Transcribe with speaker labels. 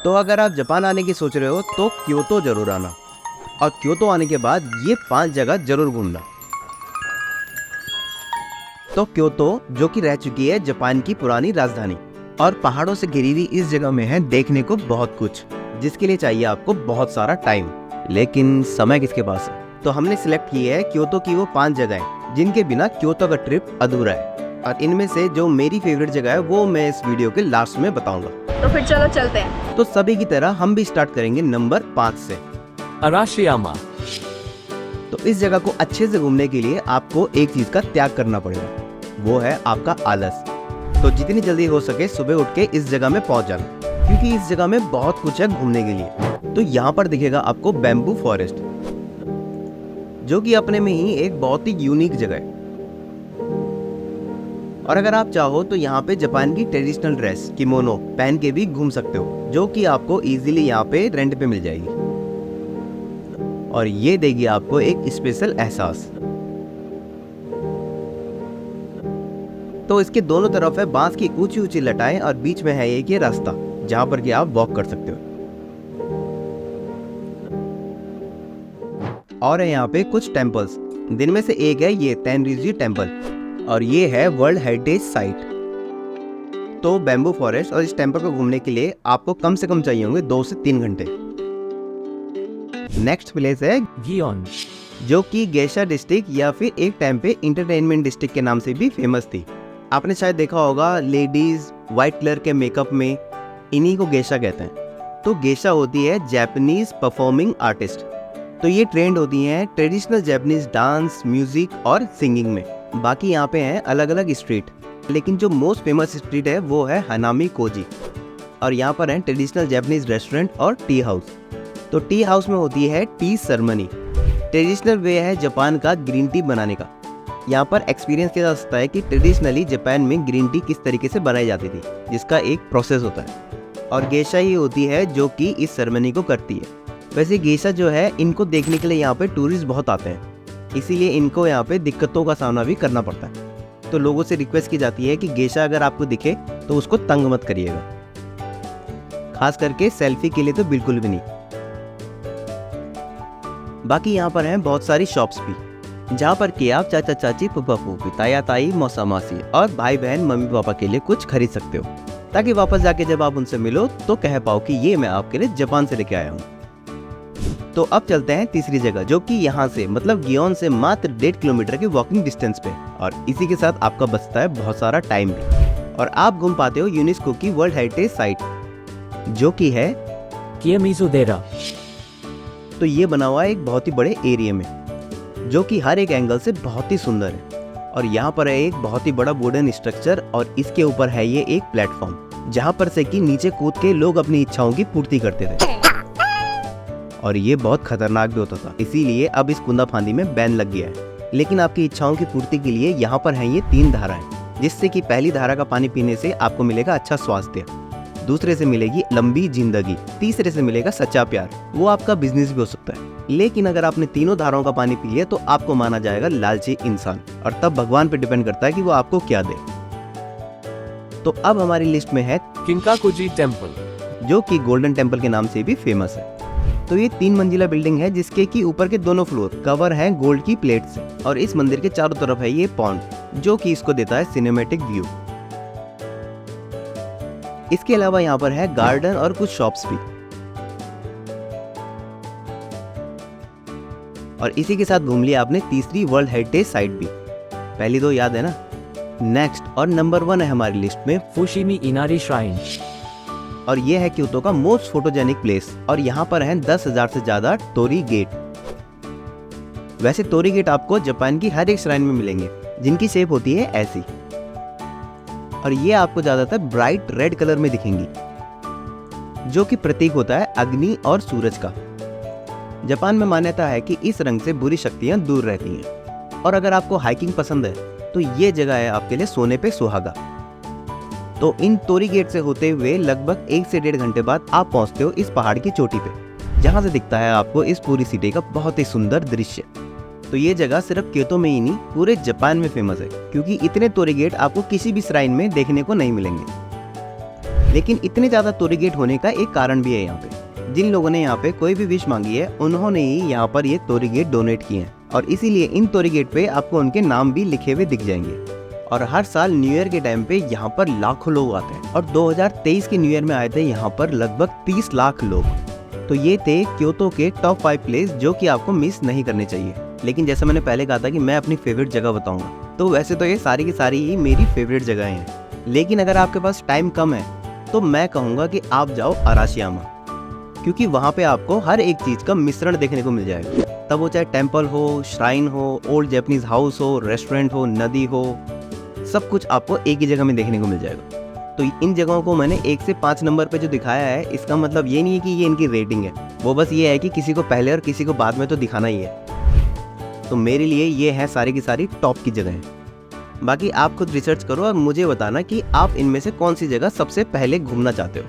Speaker 1: तो अगर आप जापान आने की सोच रहे हो तो क्योतो जरूर आना, और क्योतो आने के बाद ये 5 जगह जरूर घूमना। तो क्योतो, जो कि रह चुकी है जापान की पुरानी राजधानी, और पहाड़ों से घिरी हुई इस जगह में है देखने को बहुत कुछ, जिसके लिए चाहिए आपको बहुत सारा टाइम। लेकिन समय किसके पास है? तो हमने सिलेक्ट की है क्योतो की वो 5 जगहें जिनके बिना क्योतो का ट्रिप अधूरा है, और इनमें से जो मेरी फेवरेट जगह है वो मैं इस वीडियो के लास्ट में बताऊंगा।
Speaker 2: तो फिर चलो चलते हैं।
Speaker 1: तो सभी की तरह हम भी स्टार्ट करेंगे नंबर 5 से।
Speaker 3: अराशियामा।
Speaker 1: तो इस जगह को अच्छे से घूमने के लिए आपको एक चीज का त्याग करना पड़ेगा, वो है आपका आलस। तो जितनी जल्दी हो सके सुबह उठ के इस जगह में पहुंच जाना, क्योंकि इस जगह में बहुत कुछ है घूमने के लिए। तो यहाँ पर दिखेगा आपको बैम्बू फॉरेस्ट, जो कि अपने में ही एक बहुत ही यूनिक जगह है। और अगर आप चाहो तो यहाँ पे जापान की ट्रेडिशनल ड्रेस किमोनो पहन के भी घूम सकते हो, जो कि आपको इजीली यहाँ पे रेंट पे मिल जाएगी, और ये देगी आपको एक स्पेशल एहसास। तो इसके दोनों तरफ है बांस की ऊंची ऊंची लटाएं, और बीच में है एक ये रास्ता जहां पर कि आप वॉक कर सकते हो। और है यहाँ पे कुछ टेम्पल्स, जिनमें से एक है ये तेनरीजी टेम्पल, और ये है वर्ल्ड हेरिटेज साइट। तो बैम्बू फॉरेस्ट और इस टेम्पल को घूमने के लिए आपको कम से कम चाहिए होंगे 2 से 3 घंटे। नेक्स्ट प्लेस है
Speaker 3: गियोन,
Speaker 1: जो कि गेशा डिस्ट्रिक्ट या फिर एक टाइम पे इंटरटेनमेंट डिस्ट्रिक्ट के नाम से भी फेमस थी। आपने शायद देखा होगा लेडीज व्हाइट कलर के मेकअप में, इन्हीं को गेशा कहते हैं। तो गेशा होती है जापानीज परफॉर्मिंग आर्टिस्ट। तो ये ट्रेंड होती हैं ट्रेडिशनल जापानीज डांस, म्यूजिक और सिंगिंग में। बाकी यहाँ पे हैं अलग अलग स्ट्रीट, लेकिन जो मोस्ट फेमस स्ट्रीट है वो है हनामी कोजी, और यहाँ पर है ट्रेडिशनल जापानीज रेस्टोरेंट और टी हाउस। तो टी हाउस में होती है टी सेरेमनी, ट्रेडिशनल वे है जापान का ग्रीन टी बनाने का। यहाँ पर एक्सपीरियंस किया जा सकता है कि ट्रेडिशनली जापान में ग्रीन टी किस तरीके से बनाई जाती थी, जिसका एक प्रोसेस होता है, और गेशा ही होती है जो कि इस सेरेमनी को करती है। वैसे गेशा जो है, इनको देखने के लिए यहाँ पे टूरिस्ट बहुत आते हैं, इसीलिए इनको यहाँ पे दिक्कतों का सामना भी करना पड़ता है। तो लोगों से रिक्वेस्ट की जाती है कि गेशा अगर आपको दिखे तो उसको तंग मत करिएगा, खास करके सेल्फी के लिए तो बिल्कुल भी नहीं। बाकी यहाँ पर हैं बहुत सारी शॉप्स भी, जहाँ पर कि आप चाचा चाची, फूफा फूफी, ताया ताई, मौसा मासी और भाई बहन, मम्मी पापा के लिए कुछ खरीद सकते हो, ताकि वापस जाके जब आप उनसे मिलो तो कह पाओ कि ये मैं आपके लिए जापान से लेके आया हूँ। तो अब चलते हैं तीसरी जगह, जो कि यहाँ से मतलब गियोन से मात्र 1.5 किलोमीटर के वॉकिंग डिस्टेंस पे, और इसी के साथ आपका बचता है बहुत सारा टाइम भी, और आप घूम पाते हो यूनेस्को की वर्ल्ड हेरिटेज साइट, जो कि है
Speaker 3: कियोमिजुदेरा।
Speaker 1: तो ये बना हुआ है एक बहुत ही बड़े एरिया में, जो कि हर एक एंगल से बहुत ही सुंदर है। और यहाँ पर है एक बहुत ही बड़ा वुडन स्ट्रक्चर, और इसके ऊपर है ये एक प्लेटफॉर्म, जहाँ पर से कि नीचे कूद के लोग अपनी इच्छाओं की पूर्ति करते थे, और ये बहुत खतरनाक भी होता था, इसीलिए अब इस कुंदा फांदी में बैन लग गया है। लेकिन आपकी इच्छाओं की पूर्ति के लिए यहाँ पर है ये 3 धाराएं, जिससे कि पहली धारा का पानी पीने से आपको मिलेगा अच्छा स्वास्थ्य, दूसरे से मिलेगी लंबी जिंदगी, तीसरे से मिलेगा सच्चा प्यार, वो आपका बिजनेस भी हो सकता है। लेकिन अगर आपने तीनों धाराओं का पानी पी लिया तो आपको माना जाएगा लालची इंसान, और तब भगवान पे डिपेंड करता है कि वो आपको क्या दे। तो अब हमारी लिस्ट में है
Speaker 3: किंकाकुजी टेम्पल,
Speaker 1: जो कि गोल्डन टेम्पल के नाम से भी फेमस है। तो ये 3 मंजिला बिल्डिंग है, जिसके कि ऊपर के दोनों फ्लोर कवर हैं गोल्ड की प्लेट से, और इस मंदिर के चारों तरफ है ये पॉन्ड, जो कि इसको देता है सिनेमैटिक व्यू। इसके अलावा यहाँ पर है गार्डन और कुछ शॉप्स भी, और इसी के साथ घूम लिया आपने तीसरी वर्ल्ड हेरिटेज साइट भी। पहली 2 याद है ना। नेक्स्ट और नंबर 1 है हमारी लिस्ट में
Speaker 3: फुशिमी इनारी श्राइन,
Speaker 1: और ये है क्योतो का मोस्ट फोटोजेनिक प्लेस, और यहाँ पर हैं 10,000 से ज्यादा टोरी गेट। वैसे टोरी गेट आपको जापान की हर एक श्राइन में मिलेंगे, जिनकी शेप होती है ऐसी, और ये आपको ज्यादातर ब्राइट रेड कलर में दिखेंगी, जो कि प्रतीक होता है अग्नि और सूरज का। जापान में मान्यता है कि इस रंग से बुरी शक्तियां दूर रहती हैं, और अगर आपको हाइकिंग पसंद है तो ये जगह है आपके लिए सोने पे सुहागा। तो इन टोरी गेट से होते हुए लगभग 1 से 1.5 घंटे बाद आप पहुंचते हो इस पहाड़ की चोटी पे, जहां से दिखता है आपको इस पूरी सिटी का बहुत ही सुंदर दृश्य। तो ये जगह सिर्फ क्योतो में ही नहीं पूरे जापान में फेमस है, क्योंकि इतने टोरी गेट आपको किसी भी श्राइन में देखने को नहीं मिलेंगे। लेकिन इतने ज़्यादा टोरी गेट होने का एक कारण भी है यहाँ पे। जिन लोगों ने यहाँ पे कोई भी विश मांगी है उन्होंने ही यहाँ पर ये टोरी गेट डोनेट किए हैं और इसीलिए इन टोरी गेट पे आपको उनके नाम भी लिखे हुए दिख जाएंगे। और हर साल न्यू ईयर के टाइम पे यहाँ पर लाखों लोग आते हैं और 2023 के न्यू ईयर में आए थे यहाँ पर लगभग 30 लाख लोग। तो ये थे क्योतो के टॉप 5 प्लेस जो कि आपको मिस नहीं करने चाहिए। लेकिन जैसा मैंने पहले कहा था कि मैं अपनी फेवरेट जगह बताऊंगा, तो वैसे तो ये सारी की सारी ही मेरी फेवरेट जगह हैं। लेकिन अगर आपके पास टाइम कम है तो मैं कहूँगा कि आप जाओ अराशियामा, क्योंकि वहाँ पे आपको हर एक चीज़ का मिश्रण देखने को मिल जाएगा। तब वो चाहे टेम्पल हो, श्राइन हो, ओल्ड जैपनीज हाउस हो, रेस्टोरेंट हो, नदी हो, सब कुछ आपको एक ही जगह में देखने को मिल जाएगा। तो इन जगहों को मैंने 1 से 5 नंबर पे जो दिखाया है, इसका मतलब ये नहीं है कि ये इनकी रेटिंग है, वो बस ये है कि किसी को पहले और किसी को बाद में तो दिखाना ही है। तो मेरे लिए ये है सारी की सारी टॉप की जगहें। बाकी आप खुद रिसर्च करो और मुझे बताना कि आप इनमें से कौन सी जगह सबसे पहले घूमना चाहते हो।